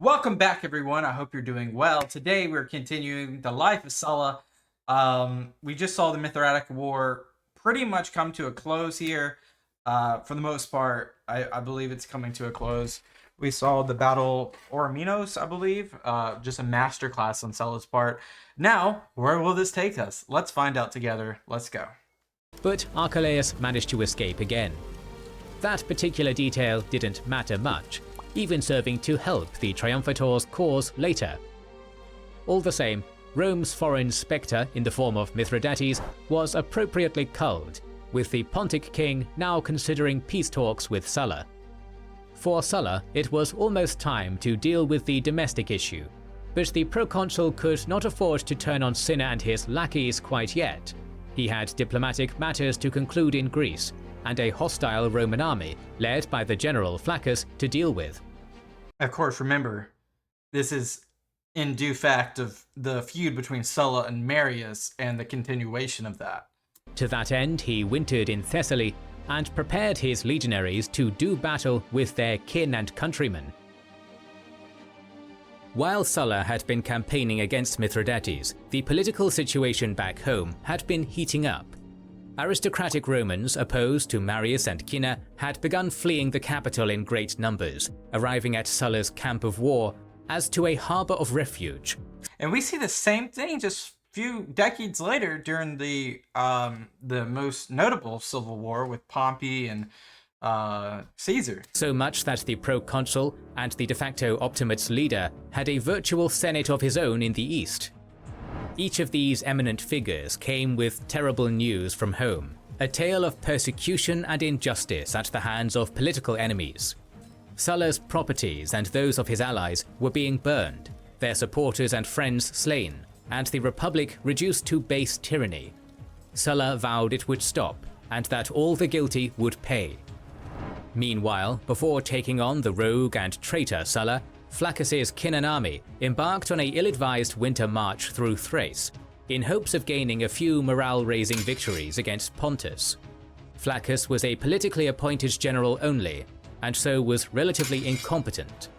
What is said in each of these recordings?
Welcome back, everyone. I hope you're doing well. Today, we're continuing the life of Sulla. We just saw the Mithridatic War pretty much come to a close here. For the most part, I believe it's coming to a close. We saw the Battle Oraminos, I believe, just a masterclass on Sulla's part. Now, where will this take us? Let's find out together. Let's go. But Archelaus managed to escape again. That particular detail didn't matter much, even serving to help the Triumphator's cause later. All the same, Rome's foreign spectre in the form of Mithridates was appropriately culled, with the Pontic king now considering peace talks with Sulla. For Sulla, it was almost time to deal with the domestic issue, but the proconsul could not afford to turn on Cinna and his lackeys quite yet. He had diplomatic matters to conclude in Greece, and a hostile Roman army, led by the general Flaccus, to deal with. Of course, remember, this is in due fact of the feud between Sulla and Marius and the continuation of that. To that end, he wintered in Thessaly and prepared his legionaries to do battle with their kin and countrymen. While Sulla had been campaigning against Mithridates, the political situation back home had been heating up. Aristocratic Romans opposed to Marius and Cinna had begun fleeing the capital in great numbers, arriving at Sulla's camp of war as to a harbour of refuge. And we see the same thing just a few decades later during the most notable civil war with Pompey and Caesar. So much that the proconsul and the de facto Optimates leader had a virtual senate of his own in the east. Each of these eminent figures came with terrible news from home, a tale of persecution and injustice at the hands of political enemies. Sulla's properties and those of his allies were being burned, their supporters and friends slain, and the Republic reduced to base tyranny. Sulla vowed it would stop, and that all the guilty would pay. Meanwhile, before taking on the rogue and traitor Sulla, Flaccus's Cinnan army embarked on a ill-advised winter march through Thrace, in hopes of gaining a few morale-raising victories against Pontus. Flaccus was a politically appointed general only, and so was relatively incompetent.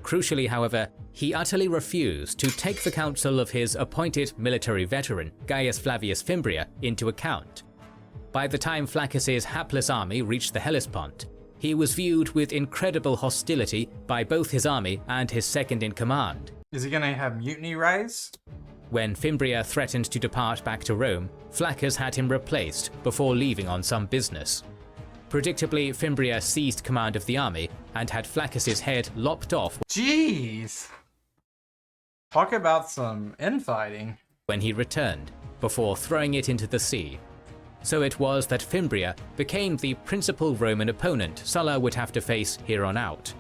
Crucially, however, he utterly refused to take the counsel of his appointed military veteran, Gaius Flavius Fimbria, into account. By the time Flaccus's hapless army reached the Hellespont, he was viewed with incredible hostility by both his army and his second-in-command. Is he gonna have mutiny rise? When Fimbria threatened to depart back to Rome, Flaccus had him replaced before leaving on some business. Predictably, Fimbria seized command of the army and had Flaccus's head lopped off. Jeez! Talk about some infighting. When he returned, before throwing it into the sea. So it was that Fimbria became the principal Roman opponent Sulla would have to face here on out.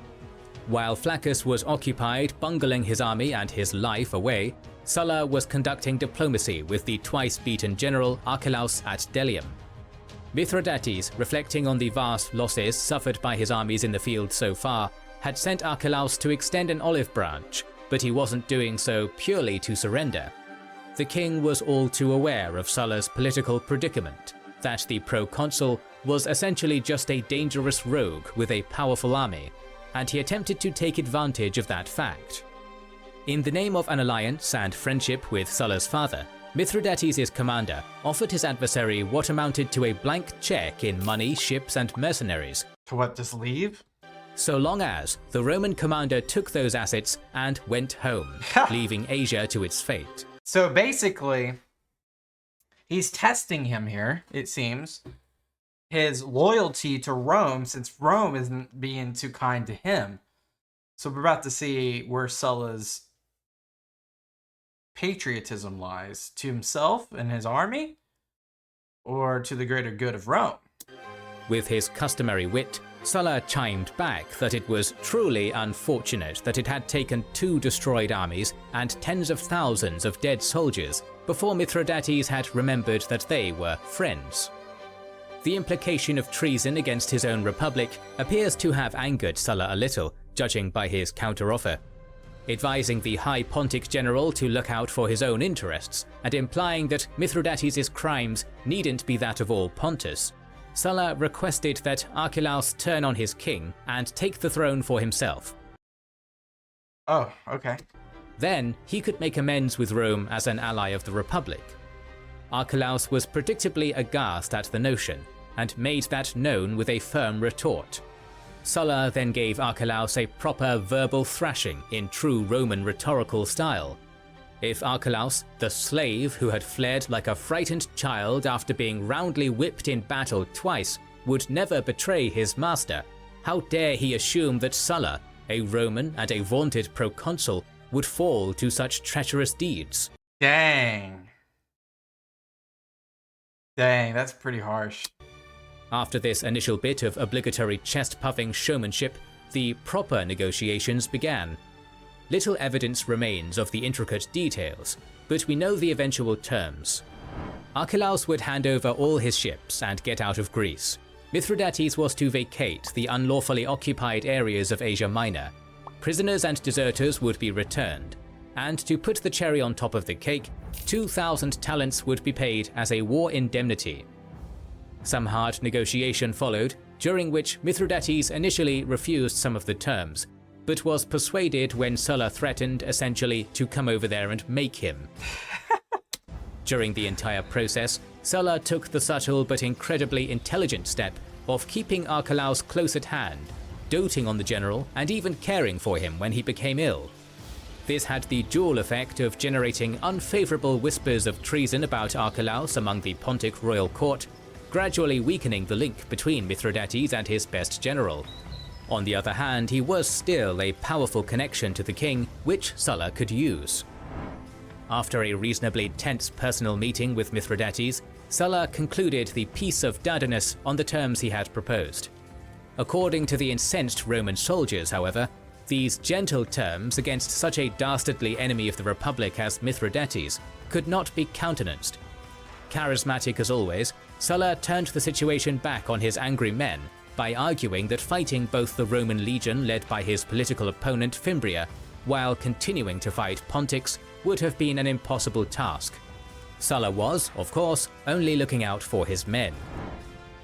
While Flaccus was occupied bungling his army and his life away, Sulla was conducting diplomacy with the twice-beaten general Archelaus at Delium. Mithridates, reflecting on the vast losses suffered by his armies in the field so far, had sent Archelaus to extend an olive branch, but he wasn't doing so purely to surrender. The king was all too aware of Sulla's political predicament, that the proconsul was essentially just a dangerous rogue with a powerful army, and he attempted to take advantage of that fact. In the name of an alliance and friendship with Sulla's father, Mithridates' commander offered his adversary what amounted to a blank check in money, ships, and mercenaries. To what, just leave? So long as the Roman commander took those assets and went home, leaving Asia to its fate. So basically, he's testing him here, it seems, his loyalty to Rome, since Rome isn't being too kind to him. So we're about to see where Sulla's patriotism lies, to himself and his army, or to the greater good of Rome. With his customary wit, Sulla chimed back that it was truly unfortunate that it had taken 2 destroyed armies and tens of thousands of dead soldiers before Mithridates had remembered that they were friends. The implication of treason against his own republic appears to have angered Sulla a little, judging by his counteroffer. Advising the High Pontic general to look out for his own interests, and implying that Mithridates' crimes needn't be that of all Pontus, Sulla requested that Archelaus turn on his king and take the throne for himself. Oh, okay. Then he could make amends with Rome as an ally of the Republic. Archelaus was predictably aghast at the notion, and made that known with a firm retort. Sulla then gave Archelaus a proper verbal thrashing in true Roman rhetorical style. If Archelaus, the slave who had fled like a frightened child after being roundly whipped in battle twice, would never betray his master, how dare he assume that Sulla, a Roman and a vaunted proconsul, would fall to such treacherous deeds? Dang. Dang, that's pretty harsh. After this initial bit of obligatory chest-puffing showmanship, the proper negotiations began. Little evidence remains of the intricate details, but we know the eventual terms. Archelaus would hand over all his ships and get out of Greece. Mithridates was to vacate the unlawfully occupied areas of Asia Minor. Prisoners and deserters would be returned, and to put the cherry on top of the cake, 2,000 talents would be paid as a war indemnity. Some hard negotiation followed, during which Mithridates initially refused some of the terms, but was persuaded when Sulla threatened essentially to come over there and make him. During the entire process, Sulla took the subtle but incredibly intelligent step of keeping Archelaus close at hand, doting on the general and even caring for him when he became ill. This had the dual effect of generating unfavorable whispers of treason about Archelaus among the Pontic royal court, gradually weakening the link between Mithridates and his best general. On the other hand, he was still a powerful connection to the king, which Sulla could use. After a reasonably tense personal meeting with Mithridates, Sulla concluded the Peace of Dardanus on the terms he had proposed. According to the incensed Roman soldiers, however, these gentle terms against such a dastardly enemy of the Republic as Mithridates could not be countenanced. Charismatic as always, Sulla turned the situation back on his angry men by arguing that fighting both the Roman legion led by his political opponent Fimbria, while continuing to fight Pontics, would have been an impossible task. Sulla was, of course, only looking out for his men.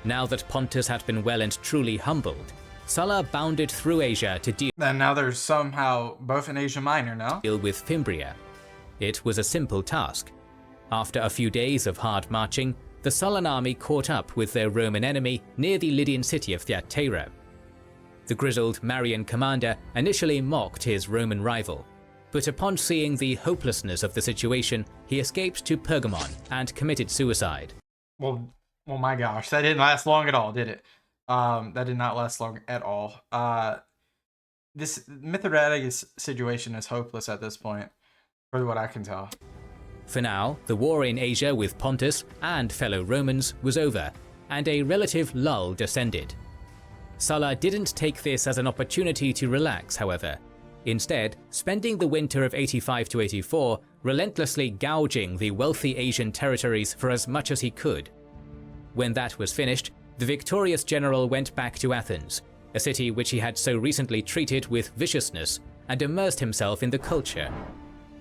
Now that Pontus had been well and truly humbled, Sulla bounded through Asia to deal And now they're somehow both in Asia Minor, no? with Fimbria. It was a simple task. After a few days of hard marching, the Sullan army caught up with their Roman enemy near the Lydian city of Thyatira. The grizzled Marian commander initially mocked his Roman rival, but upon seeing the hopelessness of the situation, he escaped to Pergamon and committed suicide. Well, my gosh, that didn't last long at all, did it? That did not last long at all. This Mithridates situation is hopeless at this point, for what I can tell. For now, the war in Asia with Pontus and fellow Romans was over, and a relative lull descended. Sulla didn't take this as an opportunity to relax, however, instead spending the winter of 85 to 84 relentlessly gouging the wealthy Asian territories for as much as he could. When that was finished, the victorious general went back to Athens, a city which he had so recently treated with viciousness, and immersed himself in the culture.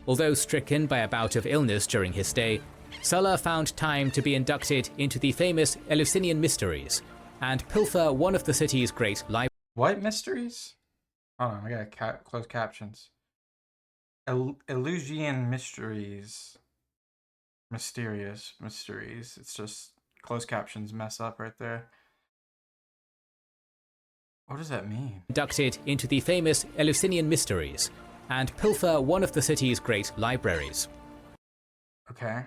Although stricken by a bout of illness during his stay, Sulla found time to be inducted into the famous Eleusinian Mysteries, and pilfer one of the city's great libraries. What mysteries? Hold on, I gotta close captions. Eleusinian Mysteries. Mysterious mysteries. It's just closed captions mess up right there. What does that mean? Inducted into the famous Eleusinian Mysteries, and pilfer one of the city's great libraries. Okay.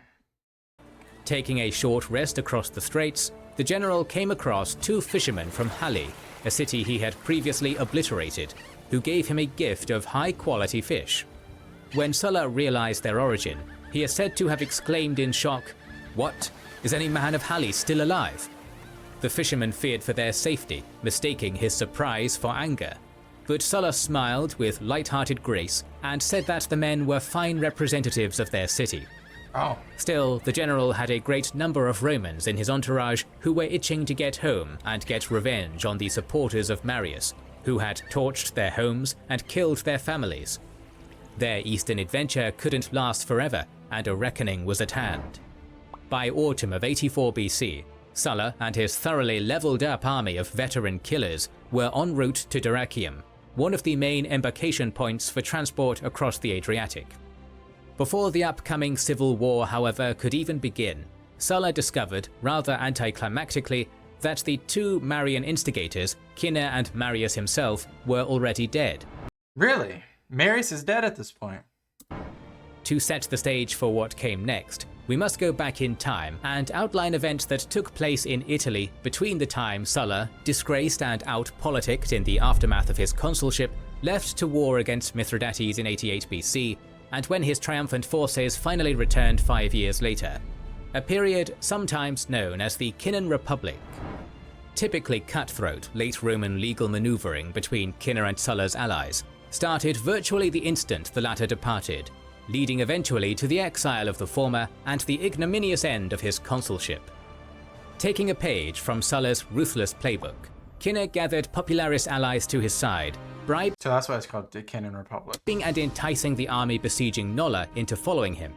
Taking a short rest across the straits, the general came across two fishermen from Hali, a city he had previously obliterated, who gave him a gift of high-quality fish. When Sulla realized their origin, he is said to have exclaimed in shock, "What? Is any man of Hali still alive?" The fishermen feared for their safety, mistaking his surprise for anger. But Sulla smiled with light-hearted grace and said that the men were fine representatives of their city. Oh. Still, the general had a great number of Romans in his entourage who were itching to get home and get revenge on the supporters of Marius, who had torched their homes and killed their families. Their eastern adventure couldn't last forever, and a reckoning was at hand. By autumn of 84 BC, Sulla and his thoroughly leveled up army of veteran killers were en route to Dyrrachium, one of the main embarkation points for transport across the Adriatic. Before the upcoming civil war, however, could even begin, Sulla discovered, rather anticlimactically, that the two Marian instigators, Cinna and Marius himself, were already dead. Really? Marius is dead at this point. To set the stage for what came next, we must go back in time and outline events that took place in Italy between the time Sulla, disgraced and out-politicked in the aftermath of his consulship, left to war against Mithridates in 88 BC, and when his triumphant forces finally returned 5 years later. A period sometimes known as the Cinnan Republic. Typically cutthroat, late Roman legal maneuvering between Cinna and Sulla's allies started virtually the instant the latter departed, leading eventually to the exile of the former and the ignominious end of his consulship. Taking a page from Sulla's ruthless playbook, Cinna gathered Popularis allies to his side, bribing So that's why it's called the Cinnan Republic. and enticing the army besieging Nola into following him.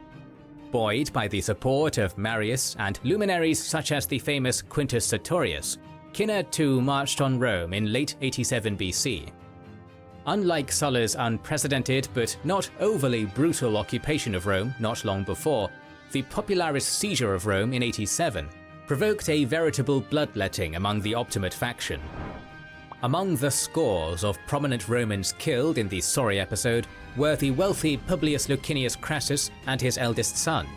Buoyed by the support of Marius and luminaries such as the famous Quintus Sertorius, Cinna too marched on Rome in late 87 BC. Unlike Sulla's unprecedented but not overly brutal occupation of Rome not long before, the Popularis seizure of Rome in 87 provoked a veritable bloodletting among the Optimate faction. Among the scores of prominent Romans killed in the sorry episode were the wealthy Publius Licinius Crassus and his eldest son.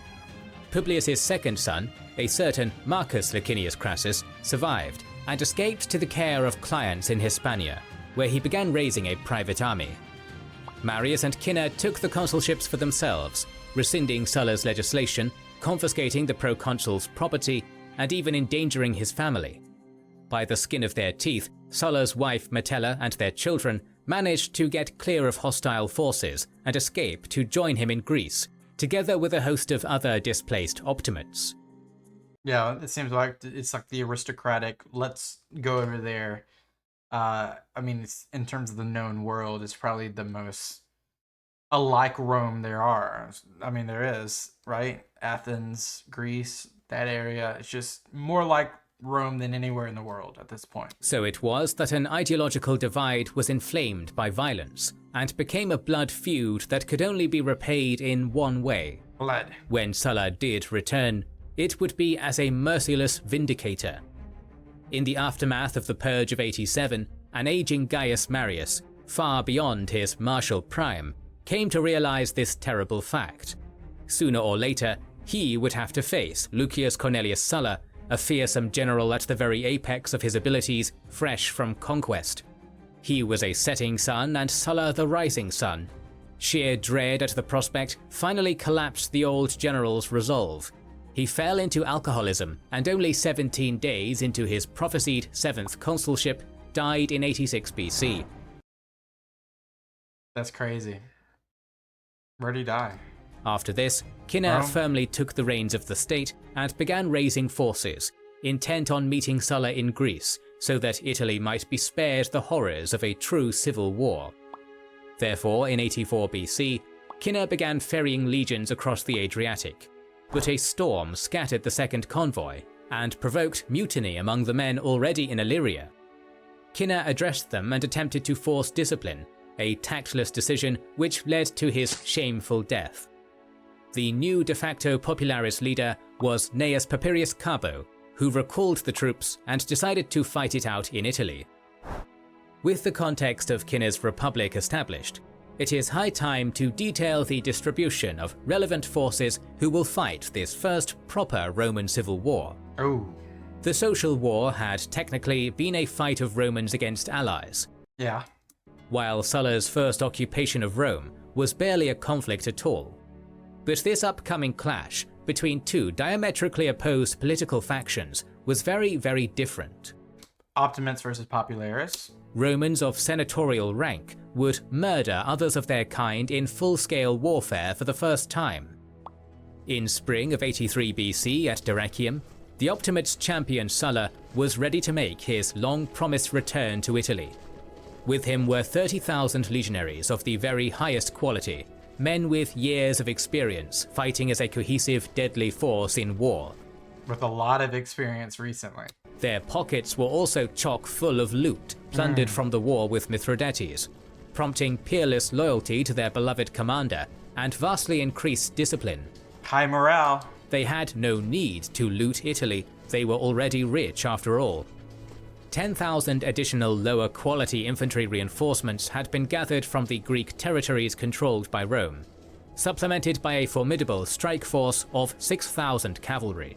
Publius's second son, a certain Marcus Licinius Crassus, survived and escaped to the care of clients in Hispania, where he began raising a private army. Marius and Cinna took the consulships for themselves, rescinding Sulla's legislation, confiscating the proconsul's property, and even endangering his family. By the skin of their teeth, Sulla's wife Metella and their children managed to get clear of hostile forces and escape to join him in Greece, together with a host of other displaced Optimates. Yeah, it seems like it's like the aristocratic, let's go over there. I mean, it's, in terms of the known world, it's probably the most alike Rome there are. I mean, there is, right? Athens, Greece, that area. It's just more like Rome than anywhere in the world at this point. So it was that an ideological divide was inflamed by violence and became a blood feud that could only be repaid in one way. Blood. When Sulla did return, it would be as a merciless vindicator. In the aftermath of the Purge of 87, an aging Gaius Marius, far beyond his martial prime, came to realize this terrible fact. Sooner or later, he would have to face Lucius Cornelius Sulla, a fearsome general at the very apex of his abilities, fresh from conquest. He was a setting sun and Sulla the rising sun. Sheer dread at the prospect finally collapsed the old general's resolve. He fell into alcoholism and only 17 days into his prophesied 7th consulship, died in 86 BC. That's crazy. Where'd he die? After this, Cinna firmly took the reins of the state and began raising forces, intent on meeting Sulla in Greece so that Italy might be spared the horrors of a true civil war. Therefore, in 84 BC, Cinna began ferrying legions across the Adriatic. But a storm scattered the second convoy and provoked mutiny among the men already in Illyria. Cinna addressed them and attempted to force discipline, a tactless decision which led to his shameful death. The new de facto Popularis leader was Gnaeus Papirius Carbo, who recalled the troops and decided to fight it out in Italy. With the context of Cinna's republic established, it is high time to detail the distribution of relevant forces who will fight this first proper Roman civil war. Oh. The social war had technically been a fight of Romans against allies, Yeah. while Sulla's first occupation of Rome was barely a conflict at all. But this upcoming clash between two diametrically opposed political factions was very, very different. Optimates versus Popularis. Romans of senatorial rank would murder others of their kind in full-scale warfare for the first time. In spring of 83 BC at Dyrrhachium, the Optimates' champion Sulla was ready to make his long-promised return to Italy. With him were 30,000 legionaries of the very highest quality, men with years of experience fighting as a cohesive, deadly force in war. With a lot of experience recently. Their pockets were also chock full of loot plundered from the war with Mithridates. prompting peerless loyalty to their beloved commander and vastly increased discipline. High morale. They had no need to loot Italy, they were already rich after all. 10,000 additional lower quality infantry reinforcements had been gathered from the Greek territories controlled by Rome, supplemented by a formidable strike force of 6,000 cavalry.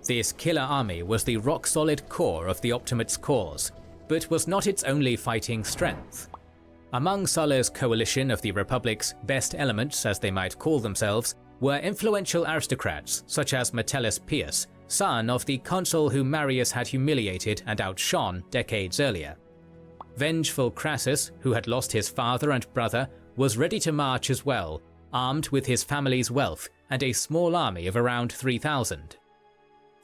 This killer army was the rock-solid core of the Optimate's cause, but was not its only fighting strength. Among Sulla's coalition of the Republic's best elements, as they might call themselves, were influential aristocrats such as Metellus Pius, son of the consul whom Marius had humiliated and outshone decades earlier. Vengeful Crassus, who had lost his father and brother, was ready to march as well, armed with his family's wealth and a small army of around 3,000.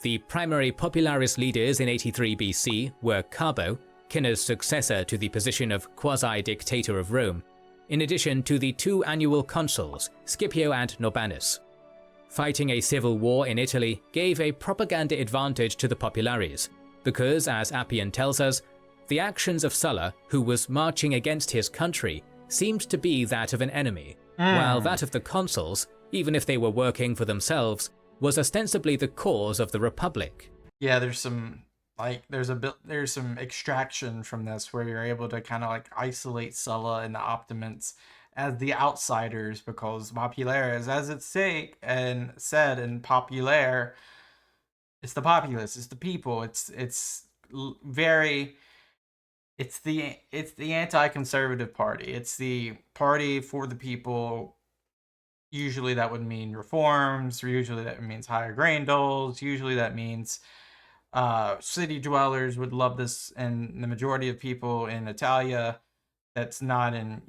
The primary popularis leaders in 83 BC were Carbo, Cinna's successor to the position of quasi-dictator of Rome, in addition to the two annual consuls, Scipio and Norbanus. Fighting a civil war in Italy gave a propaganda advantage to the populares, because, as Appian tells us, the actions of Sulla, who was marching against his country, seemed to be that of an enemy, while that of the consuls, even if they were working for themselves, was ostensibly the cause of the Republic. Yeah, there's some extraction from this where you're able to kind of like isolate Sulla and the Optimates as the outsiders, because populares, as it's said in populaire, it's the populace, it's the people, it's the anti-conservative party, it's the party for the people. Usually that would mean reforms, usually that means higher grain doles, usually that means city dwellers would love this, and the majority of people in Italia that's not in,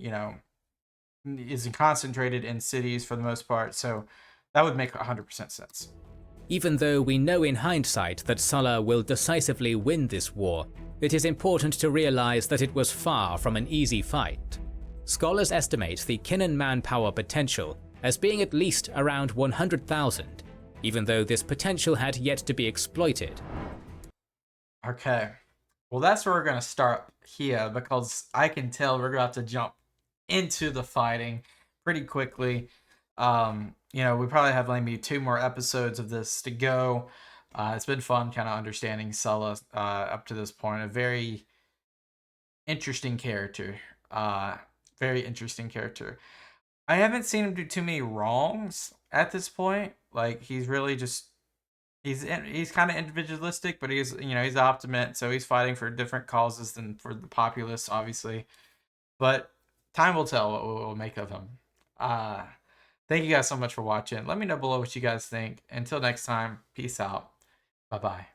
isn't concentrated in cities for the most part, so that would make 100% sense. Even though we know in hindsight that Sulla will decisively win this war, it is important to realize that it was far from an easy fight. Scholars estimate the Cinnan manpower potential as being at least around 100,000, even though this potential had yet to be exploited. Okay, well that's where we're going to start here, because I can tell we're going to have to jump into the fighting pretty quickly. We probably have maybe 2 more episodes of this to go. It's been fun kind of understanding Sulla up to this point. A very interesting character. Very interesting character. I haven't seen him do too many wrongs at this point. Like, he's really just he's kind of individualistic, but he's he's Optimate, so he's fighting for different causes than for the populace, obviously. But time will tell what we'll make of him. Thank you guys so much for watching. Let me know below what you guys think. Until next time, peace out. Bye-bye.